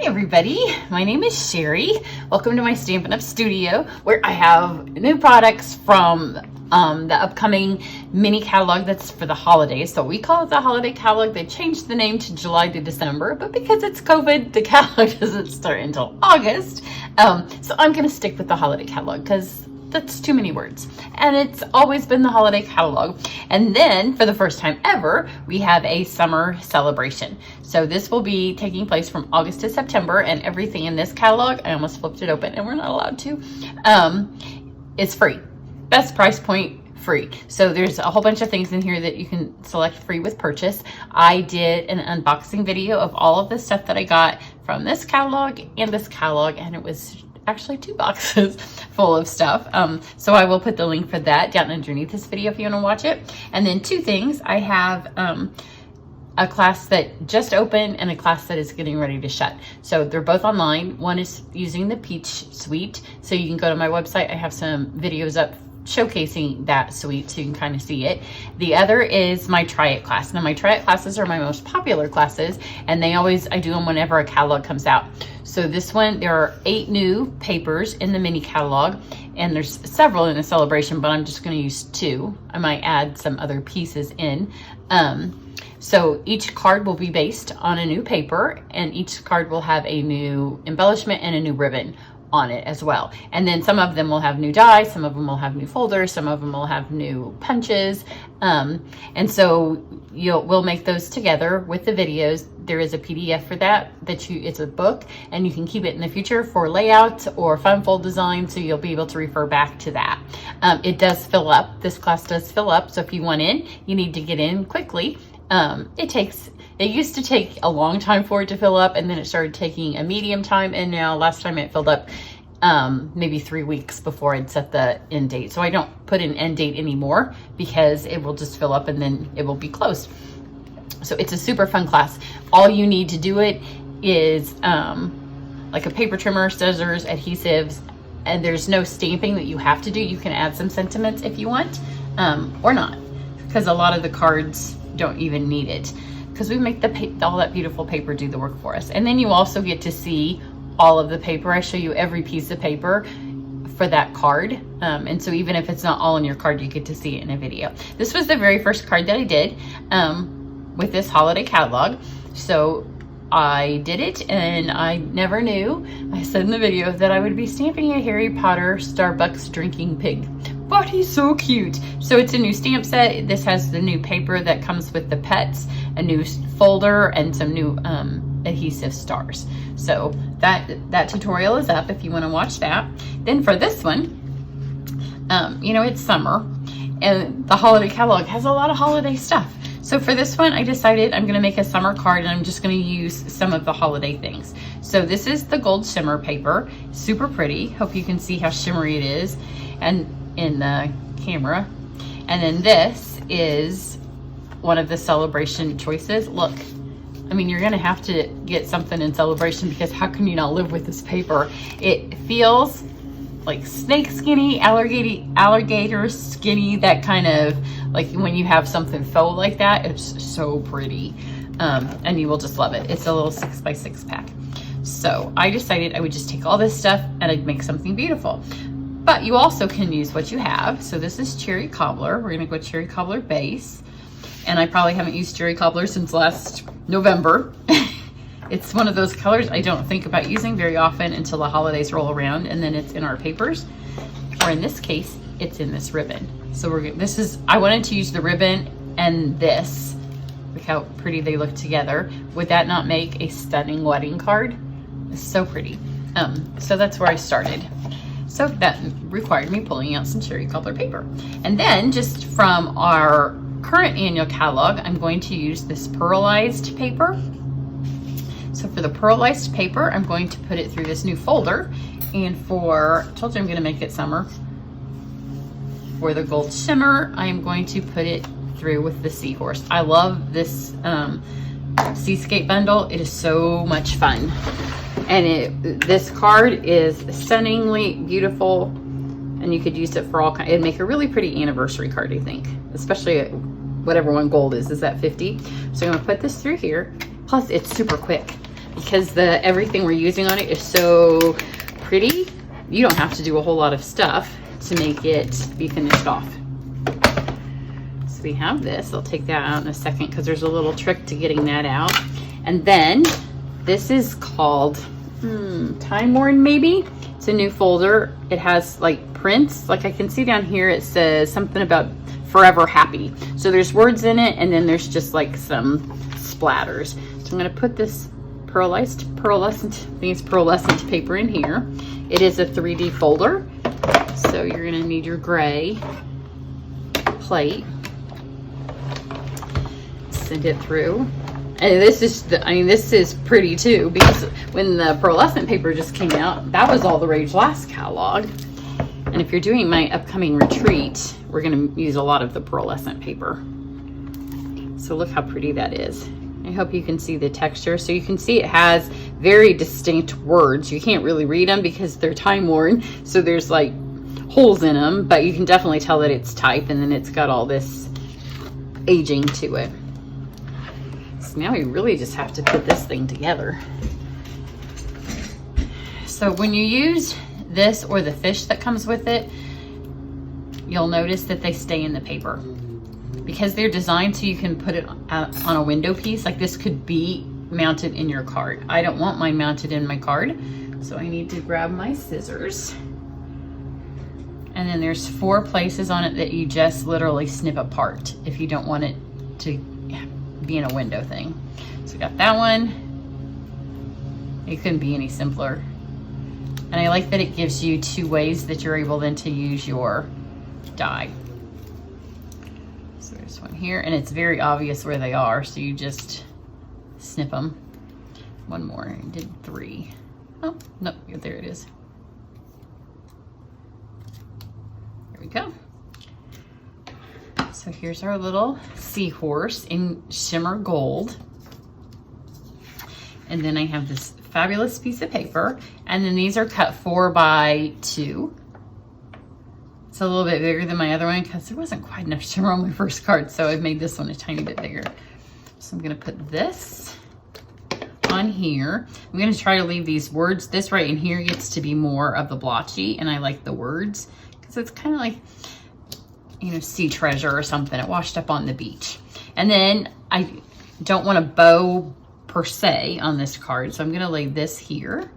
everybody, my name is Cheri. Welcome to my Stampin' Up! Studio, where I have new products from the upcoming mini catalog that's for the holidays. So we call it the holiday catalog. They changed the name to July to December, but because it's COVID, the catalog doesn't start until August. So I'm going to stick with the holiday catalog because that's too many words. And it's always been the holiday catalog. And then for the first time ever, we have a summer celebration. So this will be taking place from August to September, and everything in this catalog, I almost flipped it open and we're not allowed to, is free. Best price point, free. So there's a whole bunch of things in here that you can select free with purchase. I did an unboxing video of all of the stuff that I got from this catalog and this catalog, and it was actually 2 boxes full of stuff. So I will put the link for that down underneath this video if you want to watch it. And then 2 things. I have a class that just opened and a class that is getting ready to shut. So they're both online. One is using the Peach Suite. So you can go to my website. I have some videos up showcasing that suite so you can kind of see it. The other is my Try It class. Now my Try It classes are my most popular classes, and I do them whenever a catalog comes out. So this one, there are 8 new papers in the mini catalog, and there's several in the celebration, but I'm just going to use 2. I might add some other pieces in. So each card will be based on a new paper, and each card will have a new embellishment and a new ribbon on it as well. And then some of them will have new dies, some of them will have new folders, some of them will have new punches. And so we'll make those together with the videos. There is a PDF for that, it's a book, and you can keep it in the future for layouts or fun fold design, so you'll be able to refer back to that. It does fill up. This class does fill up, so if you want in, you need to get in quickly. It used to take a long time for it to fill up, and then it started taking a medium time, and now last time it filled up maybe 3 weeks before I'd set the end date. So I don't put an end date anymore because it will just fill up and then it will be closed. So it's a super fun class. All you need to do it is like a paper trimmer, scissors, adhesives, and there's no stamping that you have to do. You can add some sentiments if you want, or not, because a lot of the cards don't even need it, because we make all that beautiful paper do the work for us. And then you also get to see all of the paper. I show you every piece of paper for that card. And so even if it's not all in your card, you get to see it in a video. This was the very first card that I did with this holiday catalog. So I did it, and I never knew, I said in the video, that I would be stamping a Harry Potter Starbucks drinking pig. But he's so cute. So it's a new stamp set. This has the new paper that comes with the pets, a new folder, and some new adhesive stars. So that tutorial is up if you want to watch that. Then for this one, it's summer, and the holiday catalog has a lot of holiday stuff. So for this one, I decided I'm going to make a summer card, and I'm just going to use some of the holiday things. So this is the gold shimmer paper. Super pretty. Hope you can see how shimmery it is and in the camera. And then this is one of the celebration choices. Look, I mean, you're going to have to get something in celebration, because how can you not live with this paper? It feels like snake skinny, alligator skinny, that kind of, like when you have something faux like that, it's so pretty. And you will just love it. It's a little 6x6 pack. So I decided I would just take all this stuff and I'd make something beautiful. But you also can use what you have. So this is Cherry Cobbler. We're gonna go Cherry Cobbler base. And I probably haven't used Cherry Cobbler since last November. It's one of those colors I don't think about using very often until the holidays roll around, and then it's in our papers. Or in this case, it's in this ribbon. So I wanted to use the ribbon and this. Look how pretty they look together. Would that not make a stunning wedding card? It's so pretty. So that's where I started. So that required me pulling out some Cherry Cobbler paper. And then just from our current annual catalog, I'm going to use this pearlized paper. So for the pearlized paper, I'm going to put it through this new folder. And I told you I'm going to make it summer. For the gold shimmer, I am going to put it through with the seahorse. I love this Seascape bundle. It is so much fun. And this card is stunningly beautiful, and you could use it for all kinds. It'd make a really pretty anniversary card, I think, especially whatever one gold is that 50? So I'm gonna put this through here. Plus it's super quick. because everything we're using on it is so pretty, you don't have to do a whole lot of stuff to make it be finished off. So we have this. I'll take that out in a second because there's a little trick to getting that out. And then this is called Time Worn, maybe. It's a new folder. It has like prints. Like I can see down here it says something about forever happy. So there's words in it, and then there's just like some splatters. So I'm going to put this pearlescent paper in here. It is a 3D folder. So you're going to need your gray plate. Send it through. And this is this is pretty too, because when the pearlescent paper just came out, that was all the rage last catalog. And if you're doing my upcoming retreat, we're going to use a lot of the pearlescent paper. So look how pretty that is. I hope you can see the texture. So you can see it has very distinct words. You can't really read them because they're time worn. So there's like holes in them, but you can definitely tell that it's type, and then it's got all this aging to it. So now we really just have to put this thing together. So when you use this or the fish that comes with it, you'll notice that they stay in the paper because they're designed so you can put it on a window piece. Like this could be mounted in your card. I don't want mine mounted in my card, so I need to grab my scissors. And then there's 4 places on it that you just literally snip apart if you don't want it to be in a window thing. So we got that one. It couldn't be any simpler. And I like that it gives you 2 ways that you're able then to use your die. So there's one here, and it's very obvious where they are, so you just snip them. One more. I did 3. Oh, no, there it is. There we go. So here's our little seahorse in shimmer gold. And then I have this fabulous piece of paper. And then these are cut 4 by 2. It's a little bit bigger than my other one because there wasn't quite enough shimmer on my first card. So I've made this one a tiny bit bigger. So I'm going to put this on here. I'm going to try to leave these words. This right in here gets to be more of the blotchy. And I like the words because it's kind of like, you know, sea treasure or something. It washed up on the beach. And then I don't want a bow per se on this card, so I'm going to lay this here.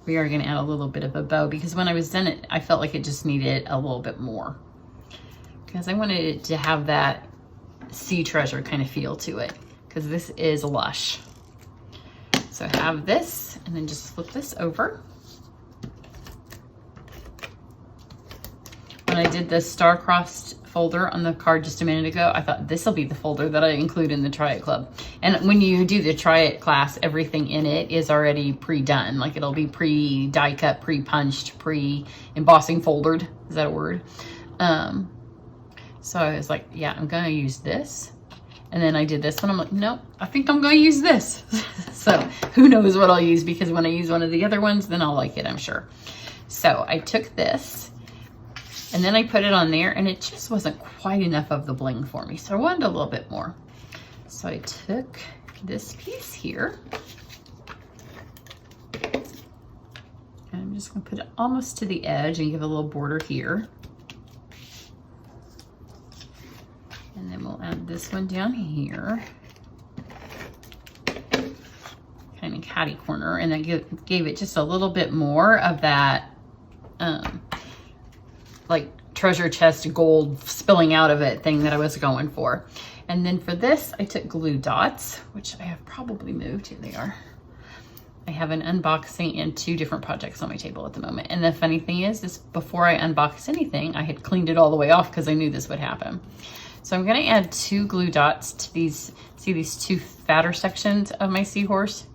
We are going to add a little bit of a bow because when I was done it, I felt like it just needed a little bit more because I wanted it to have that sea treasure kind of feel to it because this is lush. So I have this, and then just flip this over. When I did the star-crossed folder on the card just a minute ago, I thought this will be the folder that I include in the Try It Club. And when you do the Try It class, everything in it is already pre-done. Like it'll be pre-die cut, pre-punched, pre-embossing foldered. Is that a word? So I was like, yeah, I'm going to use this. And then I did this one. I'm like, nope, I think I'm going to use this. So who knows what I'll use, because when I use one of the other ones, then I'll like it, I'm sure. So I took this, and then I put it on there, and it just wasn't quite enough of the bling for me. So I wanted a little bit more. So I took this piece here. And I'm just going to put it almost to the edge and give a little border here. And then we'll add this one down here. Kind of catty corner. And I gave it just a little bit more of that like treasure chest gold spilling out of it thing that I was going for. And then for this, I took glue dots, which I have probably moved. Here they are. I have an unboxing and 2 different projects on my table at the moment. And the funny thing is before I unboxed anything, I had cleaned it all the way off because I knew this would happen. So I'm going to add 2 glue dots to these, see these 2 fatter sections of my seahorse?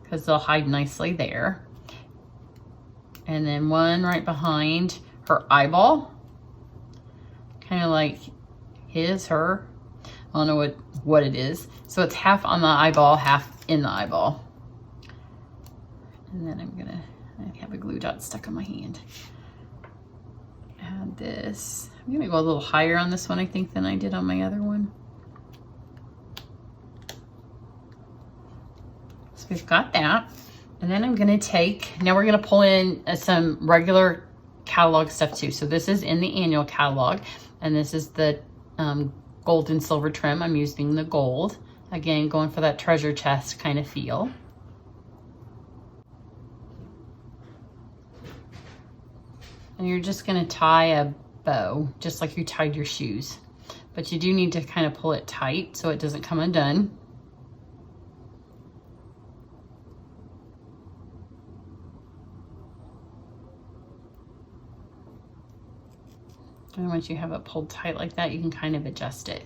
Because they'll hide nicely there. And then one right behind her eyeball. Kind of like his, her. I don't know what it is. So it's half on the eyeball, half in the eyeball. And then I have a glue dot stuck on my hand. Add this. I'm gonna go a little higher on this one, I think, than I did on my other one. So we've got that. And then I'm gonna now we're gonna pull in some regular catalog stuff too. So this is in the annual catalog, and this is the gold and silver trim. I'm using the gold. Again, going for that treasure chest kind of feel. And you're just gonna tie a bow, just like you tied your shoes. But you do need to kind of pull it tight so it doesn't come undone. And once you have it pulled tight like that, you can kind of adjust it.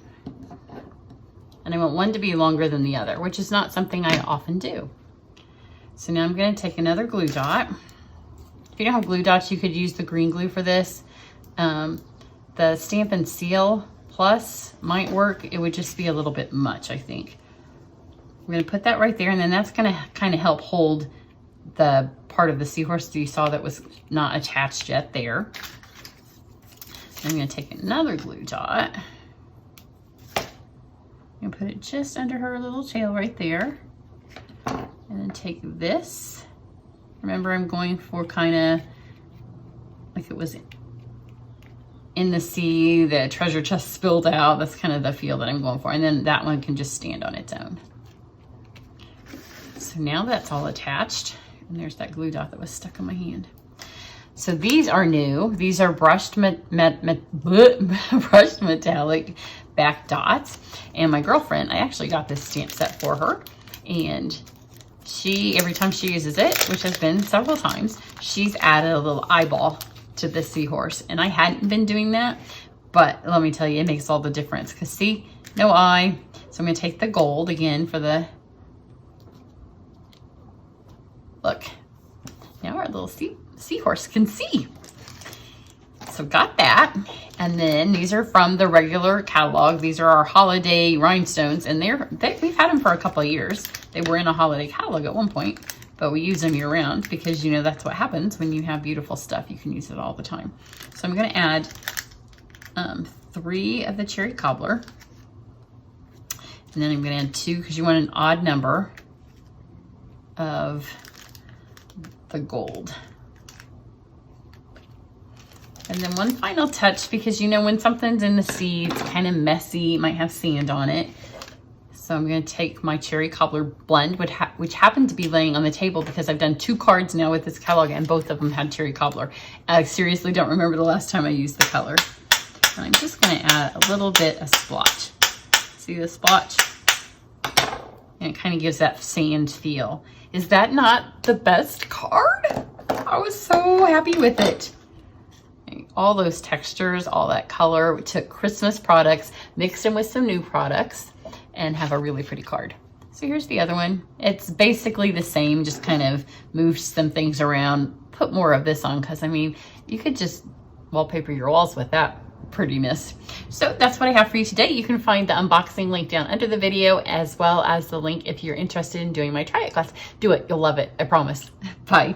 And I want one to be longer than the other, which is not something I often do. So now I'm going to take another glue dot. If you don't have glue dots, you could use the green glue for this. The Stampin' Seal Plus might work. It would just be a little bit much, I think. I'm going to put that right there, and then that's going to kind of help hold the part of the seahorse that you saw that was not attached yet there. I'm going to take another glue dot and put it just under her little tail right there. And then take this. Remember, I'm going for kind of like it was in the sea, the treasure chest spilled out. That's kind of the feel that I'm going for. And then that one can just stand on its own. So now that's all attached. And there's that glue dot that was stuck on my hand. So these are new. These are brushed metallic back dots. And my girlfriend, I actually got this stamp set for her. And every time she uses it, which has been several times, she's added a little eyeball to the seahorse. And I hadn't been doing that, but let me tell you, it makes all the difference. Because see, no eye. So I'm going to take the gold again for the, look. Now our little seahorse can see. So got that. And then these are from the regular catalog. These are our holiday rhinestones, and we've had them for a couple of years. They were in a holiday catalog at one point, but we use them year round because you know that's what happens when you have beautiful stuff. You can use it all the time. So I'm going to add 3 of the cherry cobbler, and then I'm going to add 2 because you want an odd number of the gold. And then one final touch, because you know when something's in the sea, it's kind of messy, it might have sand on it. So I'm going to take my cherry cobbler blend, which happened to be laying on the table because I've done 2 cards now with this catalog, and both of them had cherry cobbler. I seriously don't remember the last time I used the color. And I'm just going to add a little bit of splotch. See the splotch? And it kind of gives that sand feel. Is that not the best card? I was so happy with it. All those textures, all that color. We took Christmas products, mixed them with some new products, and have a really pretty card. So here's the other one. It's basically the same, just kind of moved some things around, put more of this on, because I mean, you could just wallpaper your walls with that prettiness. So that's what I have for you today. You can find the unboxing link down under the video, as well as the link if you're interested in doing my try it class. Do it, you'll love it, I promise. Bye.